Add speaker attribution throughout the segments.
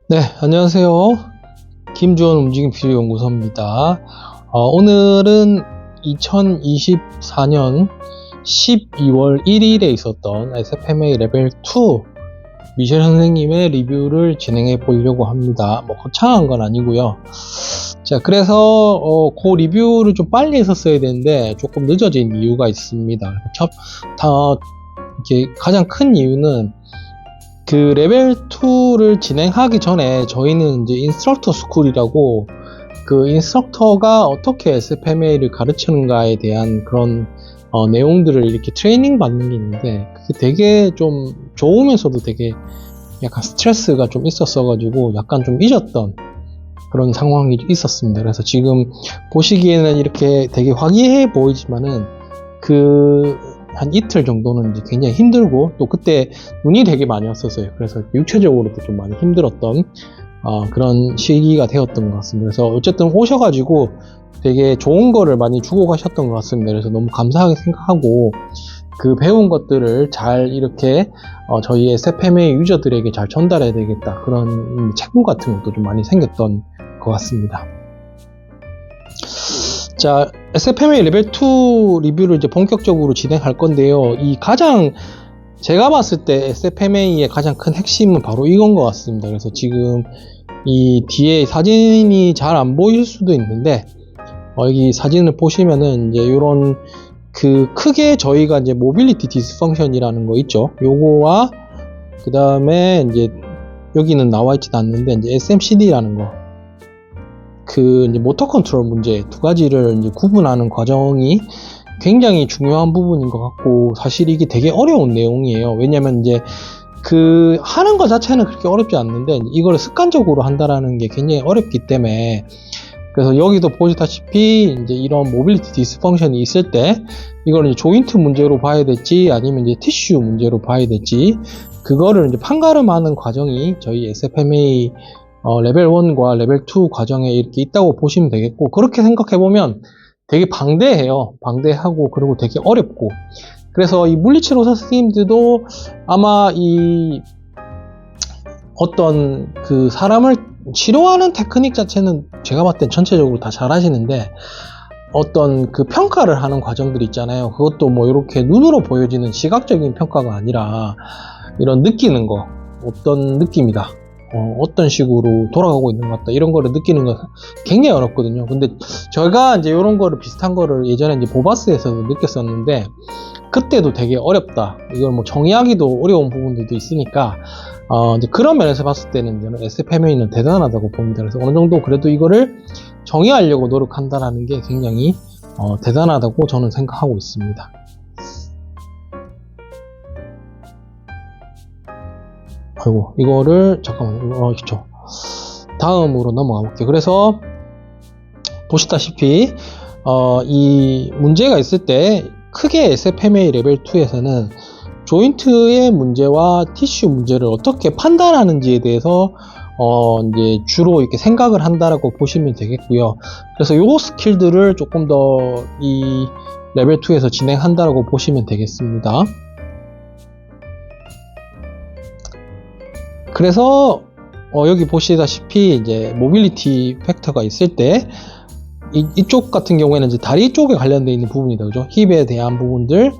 Speaker 1: 네, 안녕하세요. 김주원 움직임 비유연구소입니다. 오늘은 2024년 12월 1일에 있었던 SFMA 레벨 2 미셸 선생님의 리뷰를 진행해 보려고 합니다. 뭐 거창한 건 아니고요. 자, 그래서 그 리뷰를 좀 빨리 했었어야 되는데 조금 늦어진 이유가 있습니다. 이게 가장 큰 이유는 그 레벨 2를 진행하기 전에 저희는 이제 인스트럭터 스쿨이라고 그 인스트럭터가 어떻게 SFMA를 가르치는가에 대한 그런 내용들을 이렇게 트레이닝 받는 게 있는데 그게 되게 좀 좋으면서도 되게 약간 스트레스가 좀 있었어 가지고 약간 좀 잊었던 그런 상황이 있었습니다. 그래서 지금 보시기에는 이렇게 되게 화기애애 보이지만은 한 이틀 정도는 이제 굉장히 힘들고 또 그때 눈이 되게 많이 왔었어요. 그래서 육체적으로도 좀 많이 힘들었던 그런 시기가 되었던 것 같습니다. 그래서 어쨌든 오셔가지고 되게 좋은 거를 많이 주고 가셨던 것 같습니다. 그래서 너무 감사하게 생각하고 그 배운 것들을 잘 이렇게 저희 SFMA 유저들에게 잘 전달해야 되겠다, 그런 책무 같은 것도 좀 많이 생겼던 것 같습니다. 자, SFMA 레벨 2 리뷰를 이제 본격적으로 진행할 건데요. 가장 제가 봤을 때 SFMA의 가장 큰 핵심은 바로 이건 것 같습니다. 그래서 지금 이 뒤에 사진이 잘 안 보일 수도 있는데 여기 사진을 보시면은 이제 이런 크게 저희가 이제 모빌리티 디스펑션이라는 거 있죠. 요거와 그 다음에 이제 여기는 나와 있지도 않는데 이제 SMCD라는 거, 이제 모터 컨트롤 문제 두 가지를 이제 구분하는 과정이 굉장히 중요한 부분인 것 같고, 사실 이게 되게 어려운 내용이에요. 왜냐면 이제 하는 것 자체는 그렇게 어렵지 않는데 이걸 습관적으로 한다라는 게 굉장히 어렵기 때문에, 그래서 여기도 보시다시피 이제 이런 모빌리티 디스펑션이 있을 때 이걸 이제 조인트 문제로 봐야 될지 아니면 이제 티슈 문제로 봐야 될지, 그거를 이제 판가름하는 과정이 저희 SFMA 레벨 1과 레벨 2 과정에 이렇게 있다고 보시면 되겠고, 그렇게 생각해보면 되게 방대해요. 방대하고 그리고 되게 어렵고, 그래서 이 물리치료 선생님들도 아마 어떤 사람을 치료하는 테크닉 자체는 제가 봤을 땐 전체적으로 다 잘 하시는데, 어떤 평가를 하는 과정들이 있잖아요. 그것도 뭐 이렇게 눈으로 보여지는 시각적인 평가가 아니라 이런 느끼는 거, 어떤 느낌이다, 어떤 식으로 돌아가고 있는 것 같다, 이런 거를 느끼는 거 굉장히 어렵거든요. 근데 저희가 이제 이런 거를 비슷한 거를 예전에 이제 보바스에서도 느꼈었는데 그때도 되게 어렵다, 이걸 뭐 정의하기도 어려운 부분들도 있으니까 이제 그런 면에서 봤을 때는 저는 SFMA는 대단하다고 봅니다. 그래서 어느 정도 그래도 이거를 정의하려고 노력한다라는 게 굉장히 대단하다고 저는 생각하고 있습니다. 아이고, 이거를 잠깐만요. 그쵸. 다음으로 넘어가 볼게요. 그래서 보시다시피 이 문제가 있을 때 크게 SFMA 레벨 2에서는 조인트의 문제와 티슈 문제를 어떻게 판단하는지에 대해서 이제 주로 이렇게 생각을 한다라고 보시면 되겠고요. 그래서 요 스킬들을 조금 더 이 레벨 2에서 진행한다라고 보시면 되겠습니다. 그래서 여기 보시다시피 이제 모빌리티 팩터가 있을 때 이쪽 같은 경우에는 이제 다리 쪽에 관련되어 있는 부분이다, 그죠? 힙에 대한 부분들,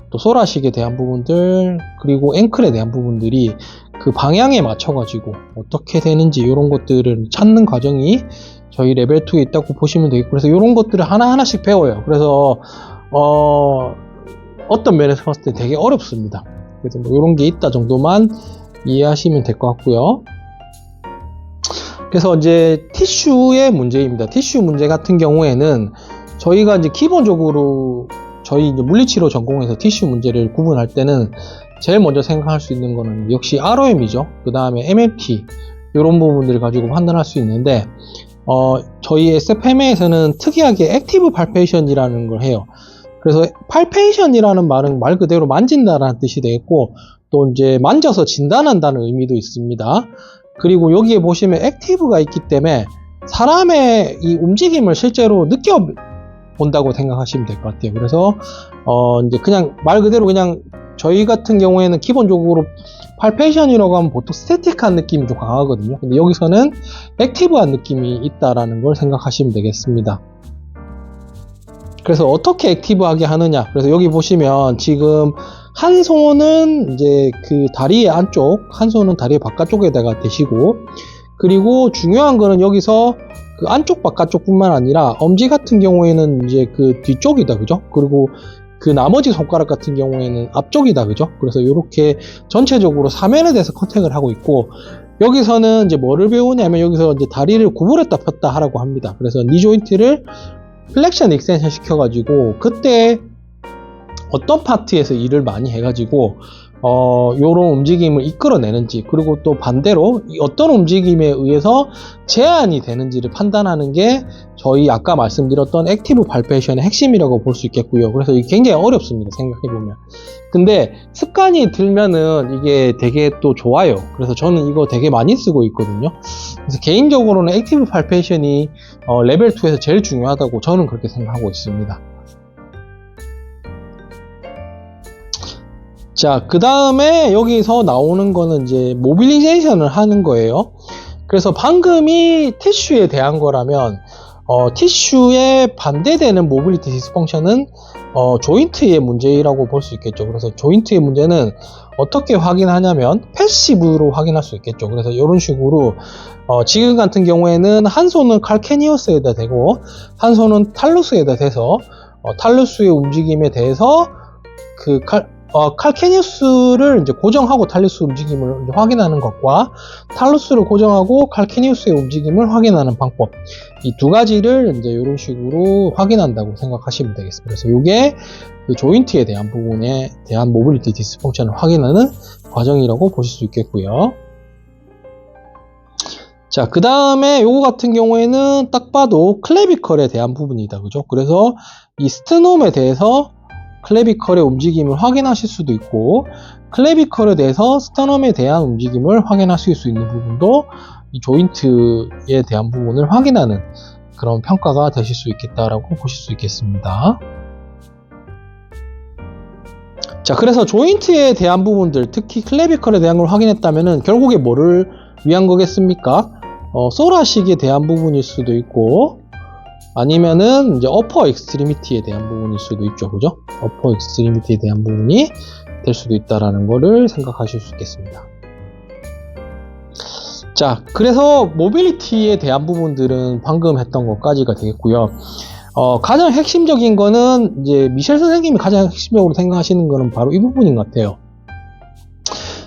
Speaker 1: 또 소라식에 대한 부분들, 그리고 앵클에 대한 부분들이 그 방향에 맞춰 가지고 어떻게 되는지 이런 것들을 찾는 과정이 저희 레벨 2에 있다고 보시면 되겠고, 그래서 이런 것들을 하나하나씩 배워요. 그래서 어떤 면에서 봤을 때 되게 어렵습니다. 그래서 뭐 이런 게 있다 정도만 이해하시면 될 것 같고요. 그래서 이제 티슈의 문제입니다. 티슈 문제 같은 경우에는 저희가 이제 기본적으로 저희 이제 물리치료 전공에서 티슈 문제를 구분할 때는 제일 먼저 생각할 수 있는 거는 역시 ROM이죠. 그 다음에 MMT, 이런 부분들을 가지고 판단할 수 있는데 저희 SFMA에서는 특이하게 액티브 팔페이션이라는 걸 해요. 그래서 팔페이션이라는 말은 말 그대로 만진다라는 뜻이 되겠고, 또 이제 만져서 진단한다는 의미도 있습니다. 그리고 여기에 보시면 액티브가 있기 때문에 사람의 이 움직임을 실제로 느껴본다고 생각하시면 될 것 같아요. 그래서 이제 그냥 말 그대로 그냥 저희 같은 경우에는 기본적으로 팔페이션이라고 하면 보통 스태틱한 느낌이 좀 강하거든요. 근데 여기서는 액티브한 느낌이 있다라는 걸 생각하시면 되겠습니다. 그래서 어떻게 액티브하게 하느냐. 그래서 여기 보시면 지금 한 손은 이제 그 다리의 안쪽, 한 손은 다리의 바깥쪽에다가 대시고, 그리고 중요한 거는 여기서 그 안쪽 바깥쪽뿐만 아니라 엄지 같은 경우에는 이제 그 뒤쪽이다, 그죠? 그리고 그 나머지 손가락 같은 경우에는 앞쪽이다, 그죠? 그래서 이렇게 전체적으로 사면에 대해서 컨택을 하고 있고, 여기서는 이제 뭐를 배우냐면 여기서 이제 다리를 구부렸다 폈다 하라고 합니다. 그래서 니 조인트를 플렉션 익스텐션 시켜가지고 그때 어떤 파트에서 일을 많이 해가지고 요런 움직임을 이끌어내는지, 그리고 또 반대로 어떤 움직임에 의해서 제한이 되는지를 판단하는 게 저희 아까 말씀드렸던 액티브 팔페이션의 핵심이라고 볼 수 있겠고요. 그래서 이게 굉장히 어렵습니다, 생각해보면. 근데 습관이 들면은 이게 되게 또 좋아요. 그래서 저는 이거 되게 많이 쓰고 있거든요. 그래서 개인적으로는 액티브 팔페이션이 레벨 2에서 제일 중요하다고 저는 그렇게 생각하고 있습니다. 자, 그 다음에 여기서 나오는 거는 이제 모빌리제이션을 하는 거예요. 그래서 방금이 티슈에 대한 거라면 티슈에 반대되는 모빌리티 디스펑션은 조인트의 문제라고 볼 수 있겠죠. 그래서 조인트의 문제는 어떻게 확인하냐면 패시브로 확인할 수 있겠죠. 그래서 이런 식으로 지금 같은 경우에는 한 손은 칼케니어스에다 대고 한 손은 탈루스에다 대서 탈루스의 움직임에 대해서 그 칼케니우스를 이제 고정하고 탈루스 움직임을 이제 확인하는 것과 탈루스를 고정하고 칼케니우스의 움직임을 확인하는 방법, 이 두 가지를 이제 이런 식으로 확인한다고 생각하시면 되겠습니다. 그래서 이게 그 조인트에 대한 부분에 대한 모빌리티 디스펑션을 확인하는 과정이라고 보실 수 있겠고요. 자, 그 다음에 요거 같은 경우에는 딱 봐도 클래비컬에 대한 부분이다, 그죠? 그래서 이 스트놈에 대해서 클래비컬의 움직임을 확인하실 수도 있고, 클래비컬에 대해서 스터넘에 대한 움직임을 확인하실 수 있는 부분도 이 조인트에 대한 부분을 확인하는 그런 평가가 되실 수 있겠다라고 보실 수 있겠습니다. 자, 그래서 조인트에 대한 부분들, 특히 클래비컬에 대한 걸 확인했다면은 결국에 뭐를 위한 거겠습니까? 소라식에 대한 부분일 수도 있고, 아니면은 이제 어퍼 익스트리미티에 대한 부분일 수도 있죠, 그죠? 어퍼 익스트리미티에 대한 부분이 될 수도 있다라는 거를 생각하실 수 있겠습니다. 자, 그래서 모빌리티에 대한 부분들은 방금 했던 것까지가 되겠고요. 가장 핵심적인 거는 이제 미셸 선생님이 가장 핵심적으로 생각하시는 거는 바로 이 부분인 것 같아요.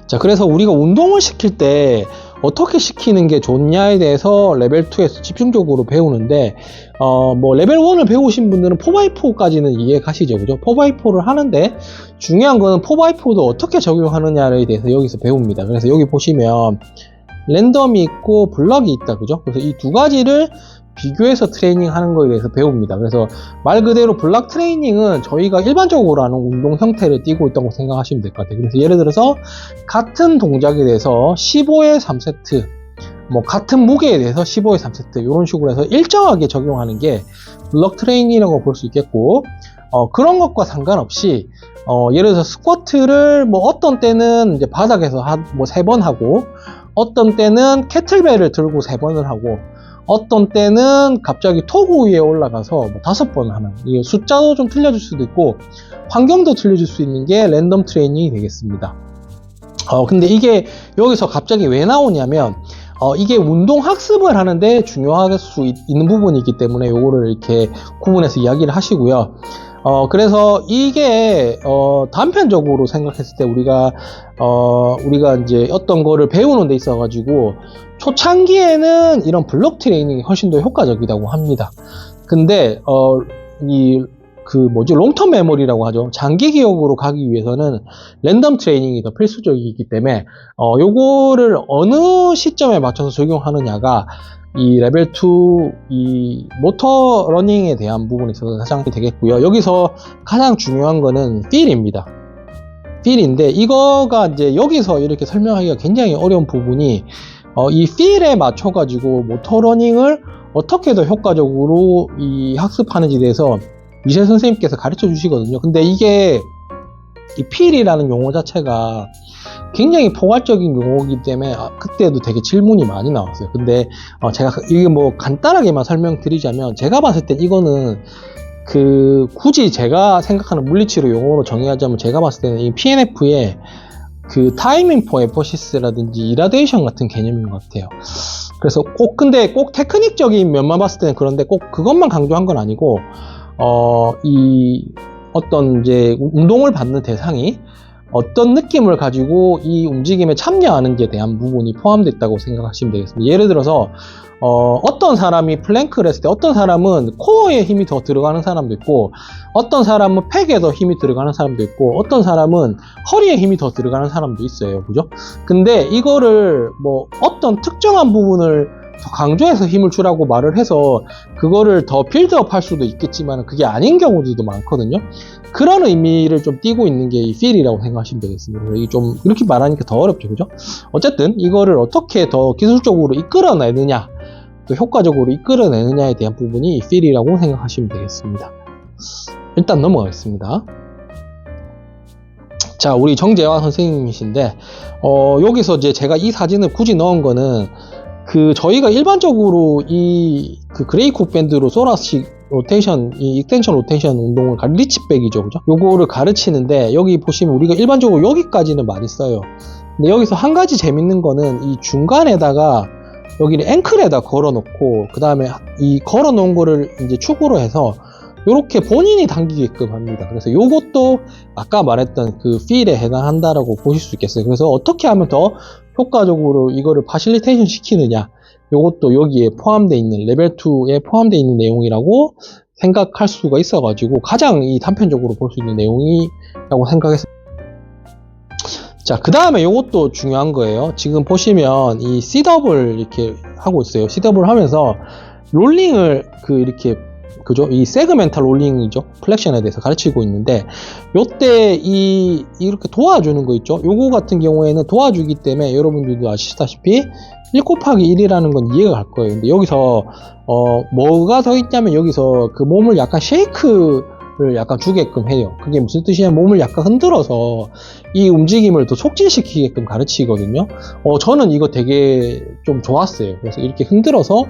Speaker 1: 자, 그래서 우리가 운동을 시킬 때 어떻게 시키는 게 좋냐에 대해서 레벨 2에서 집중적으로 배우는데, 뭐 레벨 1을 배우신 분들은 4x4까지는 이해가시죠, 그죠? 4x4를 하는데 중요한 거는 4x4도 어떻게 적용하느냐에 대해서 여기서 배웁니다. 그래서 여기 보시면 랜덤이 있고 블럭이 있다, 그죠? 그래서 이 두 가지를 비교해서 트레이닝 하는 거에 대해서 배웁니다. 그래서 말 그대로 블락 트레이닝은 저희가 일반적으로 하는 운동 형태를 띄고 있다고 생각하시면 될 것 같아요. 그래서 예를 들어서 같은 동작에 대해서 15에 3세트, 뭐 같은 무게에 대해서 15에 3세트 이런 식으로 해서 일정하게 적용하는 게 블럭 트레이닝이라고 볼 수 있겠고, 그런 것과 상관없이 예를 들어서 스쿼트를 뭐 어떤 때는 이제 바닥에서 뭐 3번 하고, 어떤 때는 캐틀벨을 들고 3번을 하고, 어떤 때는 갑자기 토구 위에 올라가서 뭐 5번 하는, 이 숫자도 좀 틀려질 수도 있고 환경도 틀려질 수 있는 게 랜덤 트레이닝이 되겠습니다. 근데 이게 여기서 갑자기 왜 나오냐면 이게 운동 학습을 하는데 중요할 수 있는 부분이기 때문에 요거를 이렇게 구분해서 이야기를 하시고요. 그래서 이게 단편적으로 생각했을 때 우리가 이제 어떤 거를 배우는 데 있어 가지고 초창기에는 이런 블록 트레이닝이 훨씬 더 효과적이라고 합니다. 근데 롱텀 메모리라고 하죠. 장기 기억으로 가기 위해서는 랜덤 트레이닝이 더 필수적이기 때문에 요거를 어느 시점에 맞춰서 적용하느냐가 이 레벨 2 이 모터 러닝에 대한 부분에 있어서 가장 되겠고요. 여기서 가장 중요한 거는 필입니다. 필인데 이거가 이제 여기서 이렇게 설명하기가 굉장히 어려운 부분이 이 필에 맞춰 가지고 모터 러닝을 어떻게 더 효과적으로 이 학습하는지에 대해서 미셸 선생님께서 가르쳐 주시거든요. 근데 이게 이 필이라는 용어 자체가 굉장히 포괄적인 용어이기 때문에 그때도 되게 질문이 많이 나왔어요. 근데 제가 이게 뭐 간단하게만 설명드리자면, 제가 봤을 때 이거는 굳이 제가 생각하는 물리치료 용어로 정의하자면, 제가 봤을 때는 이 PNF의 타이밍 포 에퍼시스라든지 이라데이션 같은 개념인 것 같아요. 그래서 근데 꼭 테크닉적인 면만 봤을 때는 그런데 꼭 그것만 강조한 건 아니고, 어떤 이제 운동을 받는 대상이 어떤 느낌을 가지고 이 움직임에 참여하는지에 대한 부분이 포함됐다고 생각하시면 되겠습니다. 예를 들어서 어떤 사람이 플랭크를 했을 때 어떤 사람은 코어에 힘이 더 들어가는 사람도 있고, 어떤 사람은 팩에 더 힘이 들어가는 사람도 있고, 어떤 사람은 허리에 힘이 더 들어가는 사람도 있어요. 그죠? 근데 이거를 뭐 어떤 특정한 부분을 더 강조해서 힘을 주라고 말을 해서 그거를 더 빌드업 할 수도 있겠지만 그게 아닌 경우들도 많거든요. 그런 의미를 좀 띠고 있는 게 이 필이라고 생각하시면 되겠습니다. 이게 좀 이렇게 말하니까 더 어렵죠, 그죠? 어쨌든 이거를 어떻게 더 기술적으로 이끌어내느냐, 또 효과적으로 이끌어내느냐에 대한 부분이 이 필이라고 생각하시면 되겠습니다. 일단 넘어가겠습니다. 자, 우리 정재환 선생님이신데 여기서 이제 제가 이 사진을 굳이 넣은 거는 저희가 일반적으로 그레이콕 밴드로 소라식 로테이션, 이 익스텐션 로테이션 운동을 리치백이죠, 그죠? 요거를 가르치는데, 여기 보시면 우리가 일반적으로 여기까지는 많이 써요. 근데 여기서 한 가지 재밌는 거는 이 중간에다가 여기를 앵클에다 걸어 놓고, 그 다음에 이 걸어 놓은 거를 이제 축으로 해서 요렇게 본인이 당기게끔 합니다. 그래서 요것도 아까 말했던 필에 해당한다라고 보실 수 있겠어요. 그래서 어떻게 하면 더 효과적으로 이거를 파실리테이션 시키느냐, 요것도 여기에 포함되어 있는 레벨 2에 포함되어 있는 내용이라고 생각할 수가 있어가지고 가장 단편적으로 볼 수 있는 내용이라고 생각했습니다. 자, 그 다음에 요것도 중요한 거예요. 지금 보시면 이 셋업을 이렇게 하고 있어요. 셋업을 하면서 롤링을 이렇게, 그죠? 이 세그멘탈 롤링이죠. 플렉션에 대해서 가르치고 있는데, 요때 이렇게 도와주는 거 있죠? 요거 같은 경우에는 도와주기 때문에 여러분들도 아시다시피 1 곱하기 1이라는 건 이해가 갈 거예요. 근데 여기서 뭐가 더 있냐면, 여기서 몸을 약간 쉐이크를 약간 주게끔 해요. 그게 무슨 뜻이냐면, 몸을 약간 흔들어서 이 움직임을 더 촉진시키게끔 가르치거든요. 저는 이거 되게 좀 좋았어요. 그래서 이렇게 흔들어서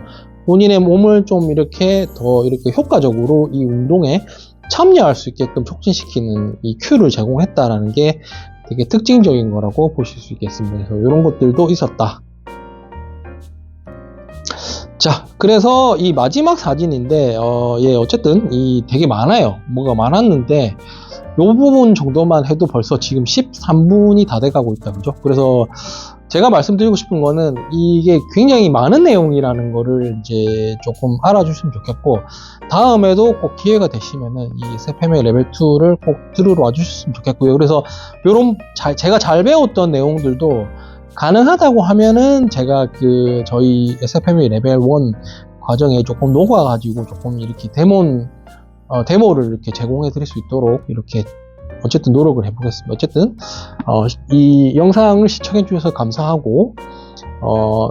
Speaker 1: 본인의 몸을 좀 이렇게 더 이렇게 효과적으로 이 운동에 참여할 수 있게끔 촉진시키는 이 큐를 제공했다라는 게 되게 특징적인 거라고 보실 수 있겠습니다. 그래서 이런 것들도 있었다. 자, 그래서 이 마지막 사진인데, 어쨌든 되게 많아요. 뭐가 많았는데, 요 부분 정도만 해도 벌써 지금 13분이 다 돼가고 있다, 그죠? 그래서 제가 말씀드리고 싶은 거는 이게 굉장히 많은 내용이라는 거를 이제 조금 알아주시면 좋겠고, 다음에도 꼭 기회가 되시면은 이 SFMA 레벨 2를 꼭 들으러 와주셨으면 좋겠고요. 그래서 제가 잘 배웠던 내용들도 가능하다고 하면은 제가 저희 SFMA 레벨 1 과정에 조금 녹아가지고 조금 이렇게 데모를 이렇게 제공해 드릴 수 있도록 이렇게 어쨌든 노력을 해보겠습니다. 어쨌든 이 영상을 시청해 주셔서 감사하고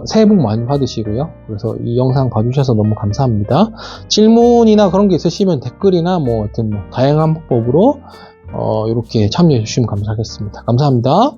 Speaker 1: 새해 복 많이 받으시고요. 그래서 이 영상 봐주셔서 너무 감사합니다. 질문이나 그런 게 있으시면 댓글이나 다양한 방법으로 이렇게 참여해 주시면 감사하겠습니다. 감사합니다.